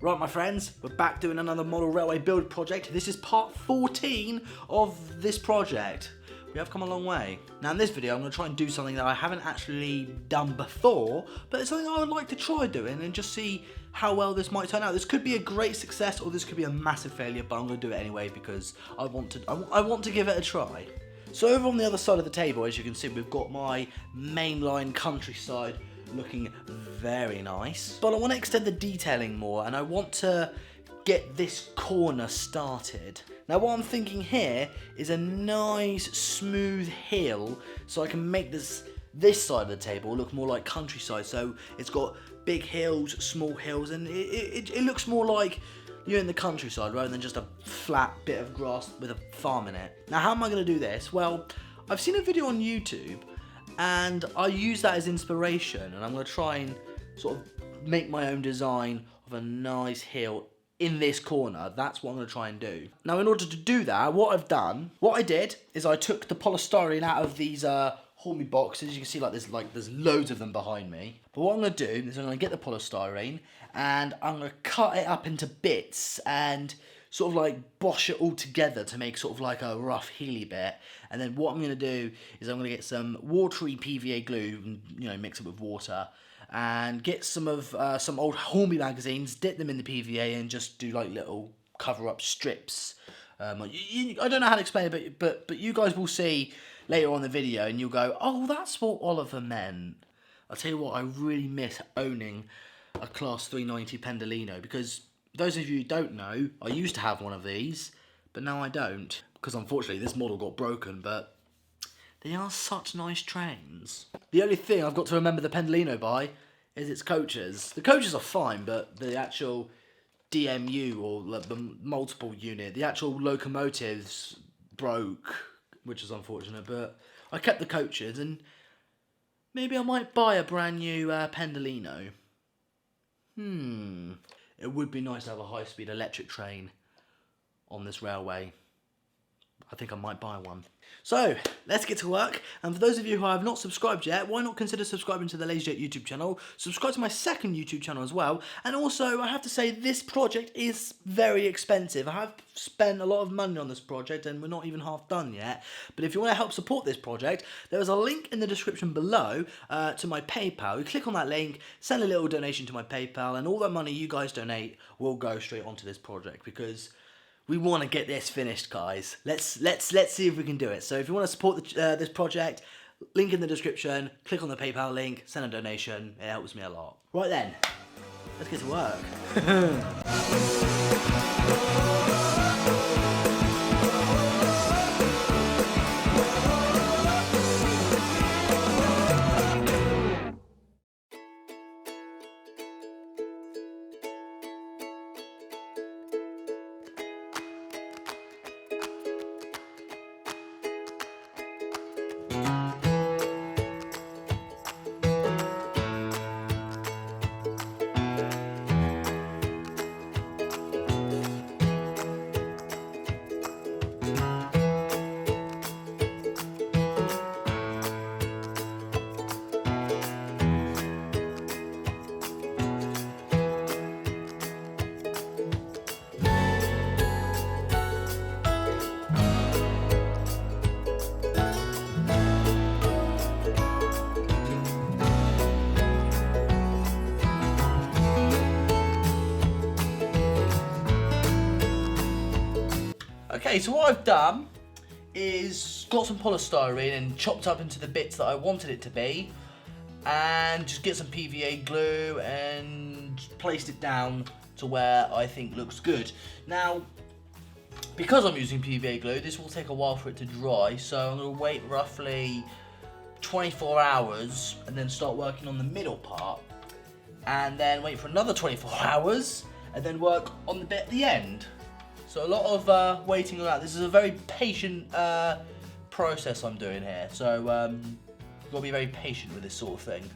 Right, my friends, we're back doing another model railway build project. This is part 14 of this project. We have come a long way. Now in this video I'm going to try and do something that I haven't actually done before, but it's something I would like to try doing and just see how well this might turn out. This could be a great success or this could be a massive failure, but I'm going to do it anyway because I want to give it a try. So over on the other side of the table, as you can see, we've got my mainline countryside looking very nice. But I want to extend the detailing more and I want to get this corner started. Now what I'm thinking here is a nice smooth hill so I can make this side of the table look more like countryside. So it's got big hills, small hills, and it looks more like you're in the countryside rather than just a flat bit of grass with a farm in it. Now how am I going to do this? Well, I've seen a video on YouTube and I use that as inspiration, and I'm going to try and sort of make my own design of a nice hill in this corner. That's what I'm going to try and do. Now in order to do that, what I did is I took the polystyrene out of these Hormy boxes. You can see there's loads of them behind me. But what I'm going to do is I'm going to get the polystyrene and I'm going to cut it up into bits and sort of like bosh it all together to make sort of like a rough heely bit. And then what I'm going to do is I'm going to get some watery PVA glue and, you know, mix it with water and get some of some old Hormy magazines, dip them in the PVA and just do like little cover up strips. I don't know how to explain it, but you guys will see later on in the video and you'll go, oh, that's what Oliver meant. I'll tell you what, I really miss owning a Class 390 Pendolino, because those of you who don't know, I used to have one of these, but now I don't, because unfortunately this model got broken, but they are such nice trains. The only thing I've got to remember the Pendolino by is its coaches. The coaches are fine, but the actual DMU, or the multiple unit, the actual locomotives broke, which is unfortunate, but I kept the coaches, and maybe I might buy a brand new Pendolino. It would be nice to have a high-speed electric train on this railway. I think I might buy one. So, let's get to work. And for those of you who have not subscribed yet, why not consider subscribing to the LAZERJET YouTube channel? Subscribe to my second YouTube channel as well. And also, I have to say, this project is very expensive. I have spent a lot of money on this project and we're not even half done yet. But if you want to help support this project, there is a link in the description below to my PayPal. You click on that link, send a little donation to my PayPal, and all the money you guys donate will go straight onto this project, because we want to get this finished, guys. Let's see if we can do it. So if you want to support this project, link in the description, click on the PayPal link, send a donation. It helps me a lot. Right then, let's get to work. Okay, so what I've done is got some polystyrene and chopped up into the bits that I wanted it to be, and just get some PVA glue and placed it down to where I think looks good. Now, because I'm using PVA glue, this will take a while for it to dry, so I'm going to wait roughly 24 hours and then start working on the middle part, and then wait for another 24 hours and then work on the bit at the end. So a lot of waiting on that. This is a very patient process I'm doing here. So you've got to be very patient with this sort of thing.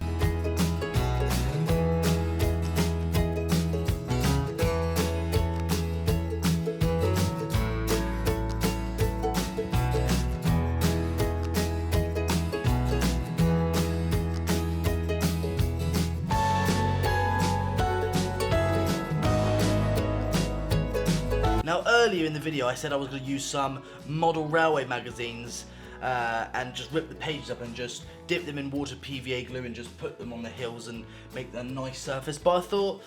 Now earlier in the video I said I was going to use some model railway magazines and just rip the pages up and just dip them in water PVA glue and just put them on the hills and make a nice surface. But I thought,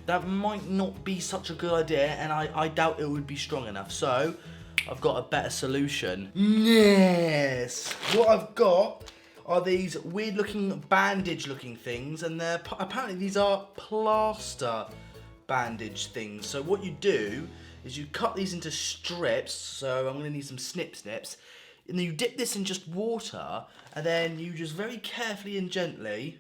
that might not be such a good idea, and I doubt it would be strong enough. So I've got a better solution. Yes! What I've got are these weird looking bandage looking things, and they're apparently these are plaster bandage things. So what you do is you cut these into strips. So I'm going to need some snips, and then you dip this in just water, and then you just very carefully and gently,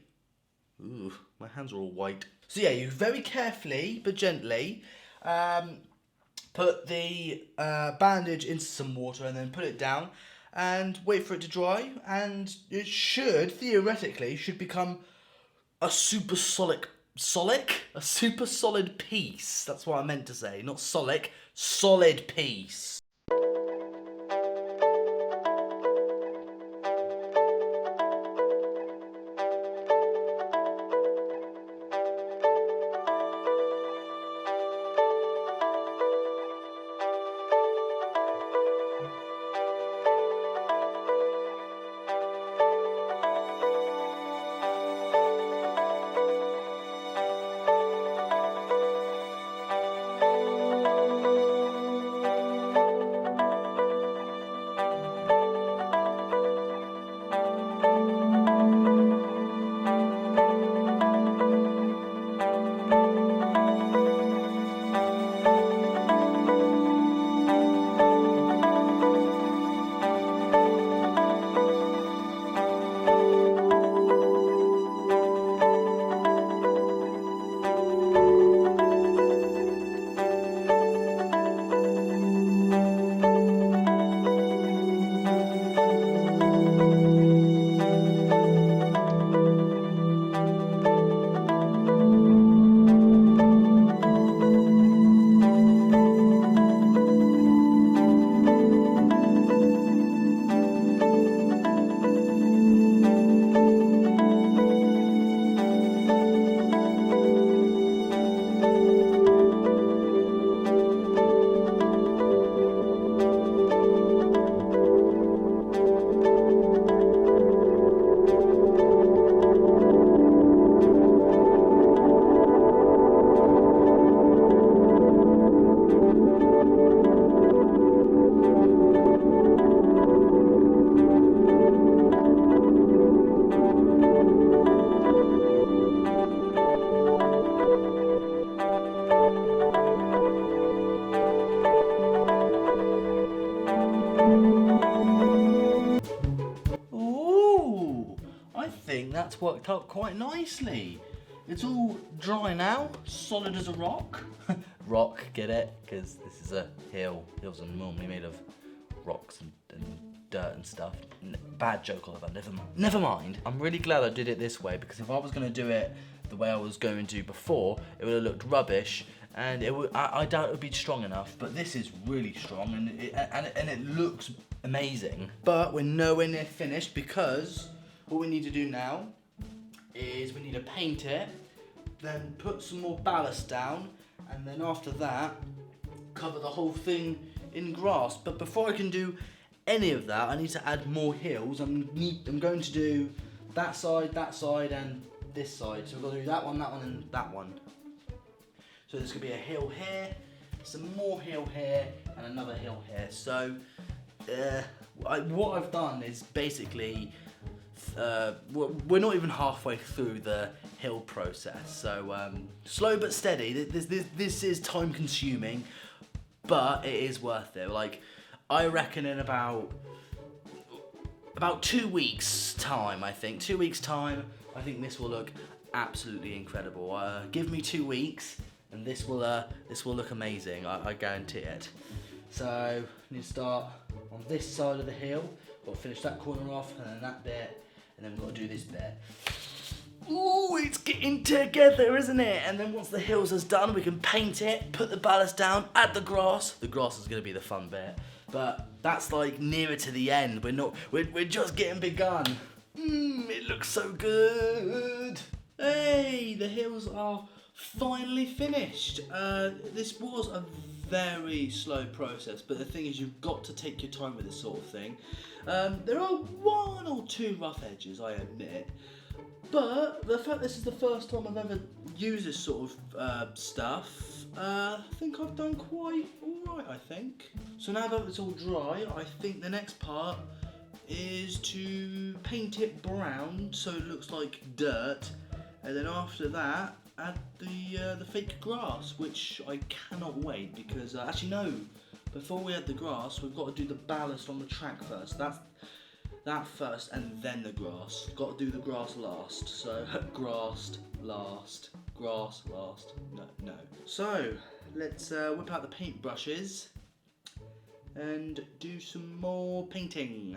ooh, my hands are all white. So yeah, you very carefully but gently put the bandage into some water and then put it down and wait for it to dry, and it should, theoretically, become a super solid piece. That's what I meant to say, not solid piece. That's worked out quite nicely. It's all dry now, solid as a rock. Rock, get it? Because this is a hill. Hills are normally made of rocks and dirt and stuff. Bad joke, Oliver, never mind. I'm really glad I did it this way, because if I was going to do it the way I was going to before, it would have looked rubbish, and I doubt it would be strong enough. But this is really strong, and it looks amazing. But we're nowhere near finished, because what we need to do now is we need to paint it, then put some more ballast down, and then after that, cover the whole thing in grass. But before I can do any of that, I need to add more hills. I'm going to do that side, and this side. So we're going to do that one, and that one. So there's going to be a hill here, some more hill here, and another hill here. So what I've done is basically, we're not even halfway through the hill process. So slow but steady. This is time consuming, but it is worth it. Like, I reckon in about 2 weeks time, I think 2 weeks time, I think this will look absolutely incredible. Give me 2 weeks and this will look amazing. I guarantee it. So I need to start on this side of the hill. Got to finish that corner off, and then that bit, and then we've got to do this bit. Ooh, it's getting together, isn't it? And then once the hills is done, we can paint it, put the ballast down, add the grass. The grass is going to be the fun bit, but that's like nearer to the end. We're just getting begun. It looks so good. Hey, the hills are finally finished. This was a very slow process, but the thing is, you've got to take your time with this sort of thing. There are one or two rough edges, I admit, but the fact this is the first time I've ever used this sort of stuff, I think I've done quite alright, I think. So now that it's all dry, I think the next part is to paint it brown so it looks like dirt, and then after that add the fake grass, which I cannot wait because actually no, before we add the grass we've got to do the ballast on the track first. That first and then the grass. Got to do the grass last. So grass last. No. So let's whip out the paint brushes and do some more painting.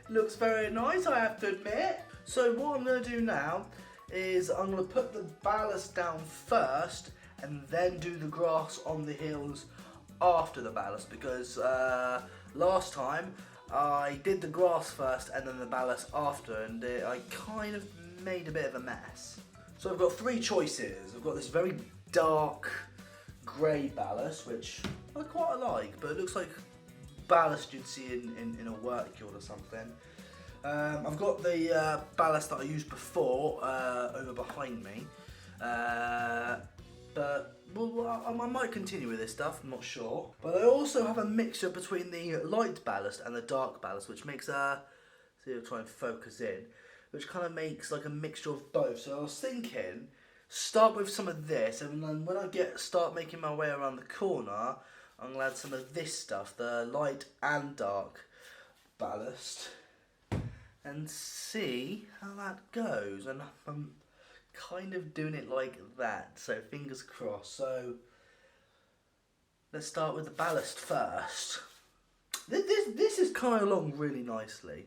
Looks very nice, I have to admit. So what I'm going to do now is I'm going to put the ballast down first and then do the grass on the hills after the ballast, because last time I did the grass first and then the ballast after, and I kind of made a bit of a mess. So I've got three choices. I've got this very dark grey ballast, which I quite like, but it looks like ballast you'd see in a work yard or something. I've got the ballast that I used before over behind me, but well, I might continue with this stuff, I'm not sure. But I also have a mixture between the light ballast and the dark ballast, which makes see, I'll try and focus in, which kind of makes like a mixture of both. So I was thinking, start with some of this, and then when I start making my way around the corner, I'm going to add some of this stuff, the light and dark ballast, and see how that goes. And I'm kind of doing it like that, so fingers crossed. So let's start with the ballast first. This is coming along really nicely.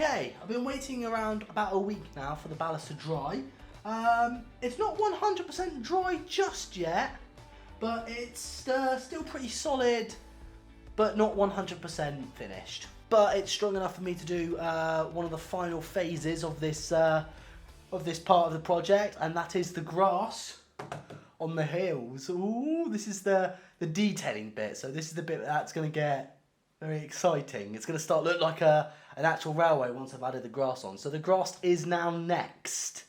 okay. I've been waiting around about a week now for the ballast to dry. It's not 100% dry just yet, but it's still pretty solid, but not 100% finished. But it's strong enough for me to do one of the final phases of this part of the project, and that is the grass on the hills. Ooh, this is the detailing bit. So this is the bit that's going to get very exciting. It's going to start look like an actual railway once I've added the grass on. So the grass is now next.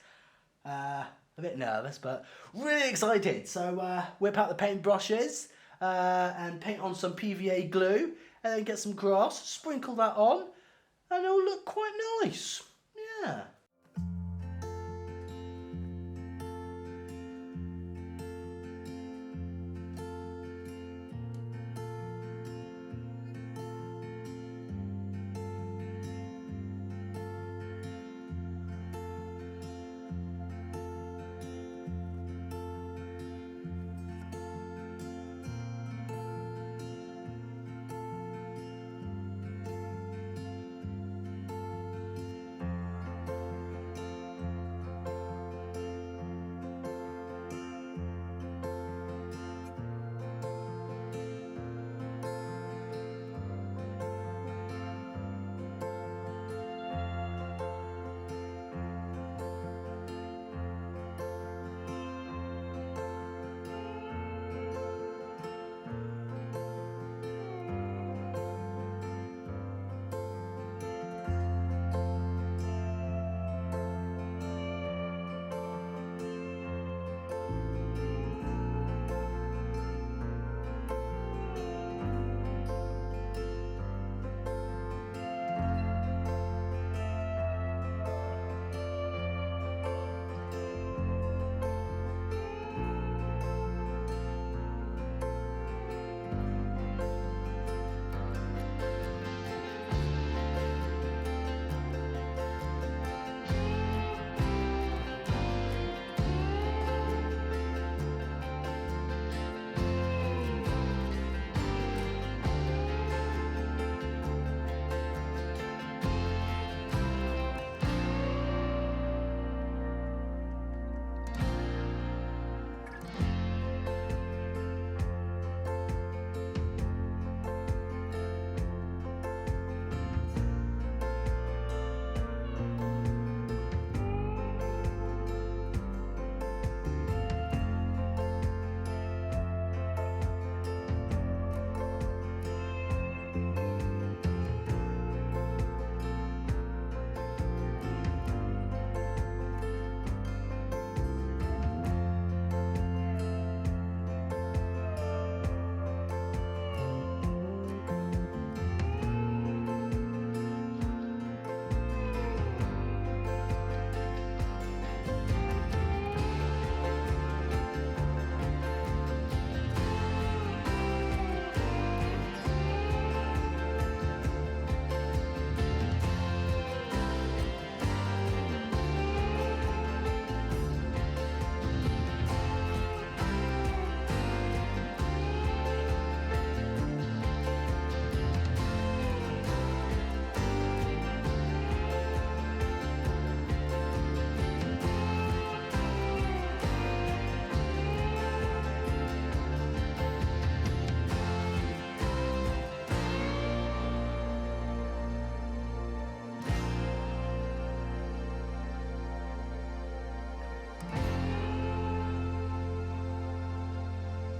A bit nervous, but really excited. So whip out the paint brushes and paint on some PVA glue, and then get some grass, sprinkle that on, and it'll look quite nice. Yeah.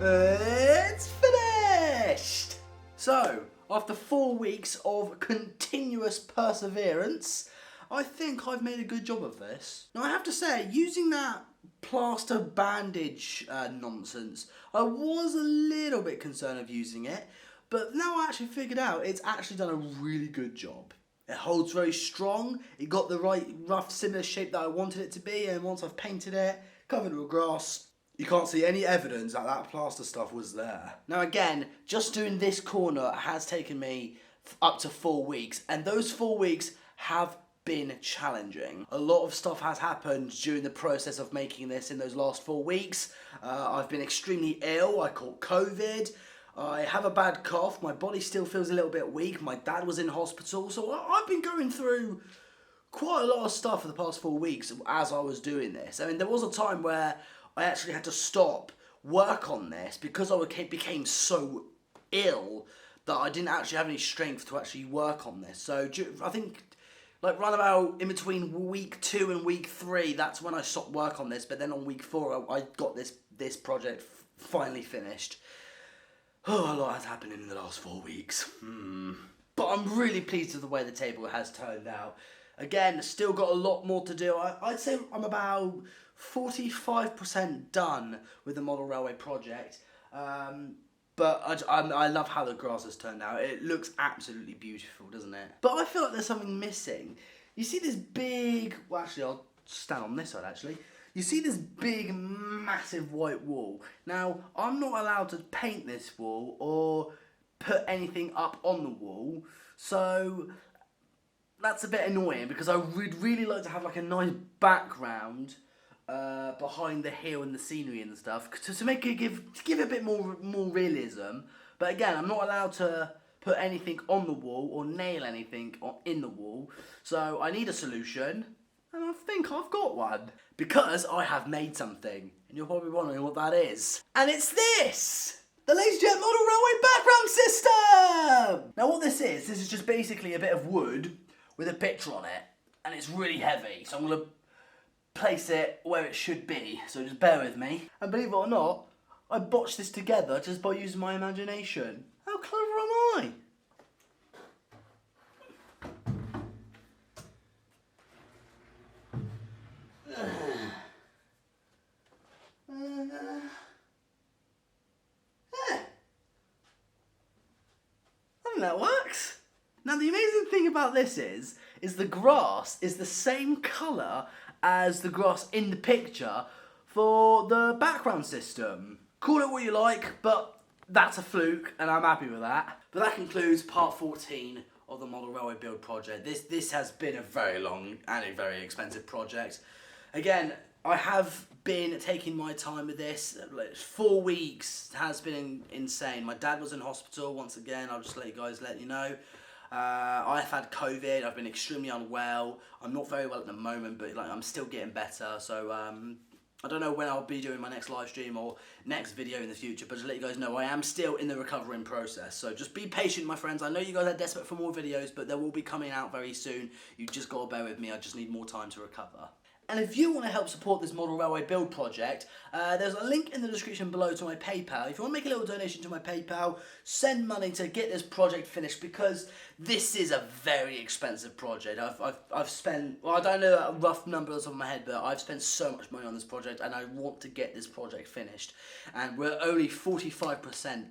It's finished! So, after 4 weeks of continuous perseverance, I think I've made a good job of this. Now I have to say, using that plaster bandage nonsense, I was a little bit concerned of using it, but now I actually figured out it's actually done a really good job. It holds very strong, it got the right rough similar shape that I wanted it to be, and once I've painted it, covered with grass, you can't see any evidence that that plaster stuff was there. Now again, just doing this corner has taken me up to 4 weeks, and those 4 weeks have been challenging. A lot of stuff has happened during the process of making this in those last 4 weeks. I've been extremely ill, I caught COVID. I have a bad cough, my body still feels a little bit weak, my dad was in hospital, so I've been going through quite a lot of stuff for the past 4 weeks as I was doing this. I mean, there was a time where I actually had to stop work on this because I became so ill that I didn't actually have any strength to actually work on this. So I think like round about in between week 2 and week 3, that's when I stopped work on this. But then on week 4, I got this project finally finished. Oh, a lot has happened in the last 4 weeks. But I'm really pleased with the way the table has turned out. Again, still got a lot more to do. I'd say I'm about 45% done with the model railway project. But I love how the grass has turned out. It looks absolutely beautiful, doesn't it? But I feel like there's something missing. You see this big... Well, actually, I'll stand on this side, actually. You see this big, massive white wall. Now, I'm not allowed to paint this wall or put anything up on the wall. So that's a bit annoying because I would really like to have like a nice background behind the hill and the scenery and stuff to make it give a bit more realism. But again, I'm not allowed to put anything on the wall or nail anything in the wall. So I need a solution, and I think I've got one because I have made something, and you're probably wondering what that is. And it's this! The LaZerJet model railway background system! Now what this is just basically a bit of wood with a picture on it, and it's really heavy, so I'm going to place it where it should be, so just bear with me. And believe it or not, I botched this together just by using my imagination. How clever am I? I think that works. Now the amazing thing about this is the grass is the same colour as the grass in the picture for the background system. Call it what you like, but that's a fluke and I'm happy with that. But that concludes part 14 of the model railway build project. This has been a very long and a very expensive project. Again, I have been taking my time with this. 4 weeks has been insane. My dad was in hospital once again. I'll just let you know. I've had COVID. I've been extremely unwell. I'm not very well at the moment, but like I'm still getting better. So I don't know when I'll be doing my next live stream or next video in the future, but just let you guys know I am still in the recovering process. So just be patient, my friends. I know you guys are desperate for more videos, but they will be coming out very soon. You just got to bear with me. I just need more time to recover. And if you want to help support this model railway build project, there's a link in the description below to my PayPal. If you want to make a little donation to my PayPal, send money to get this project finished because this is a very expensive project. I've spent, well, I don't know a rough number off the top of my head, but I've spent so much money on this project and I want to get this project finished. And we're only 45%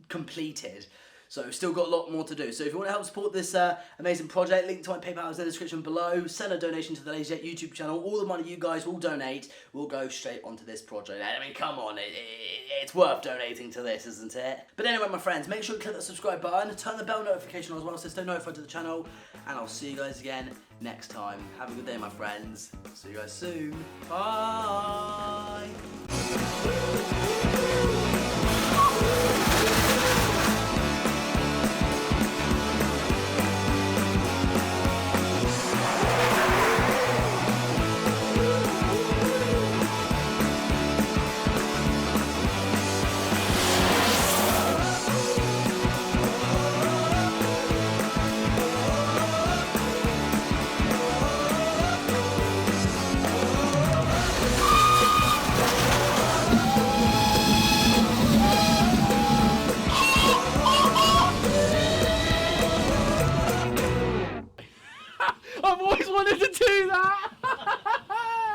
completed. So we've still got a lot more to do. So if you want to help support this amazing project, link to my PayPal is in the description below. Send a donation to the LaZerJet YouTube channel. All the money you guys will donate will go straight onto this project. I mean, come on, it's worth donating to this, isn't it? But anyway, my friends, make sure you click that subscribe button, turn the bell notification on as well so stay notified to the channel, and I'll see you guys again next time. Have a good day, my friends. See you guys soon. Bye. I've always wanted to do that!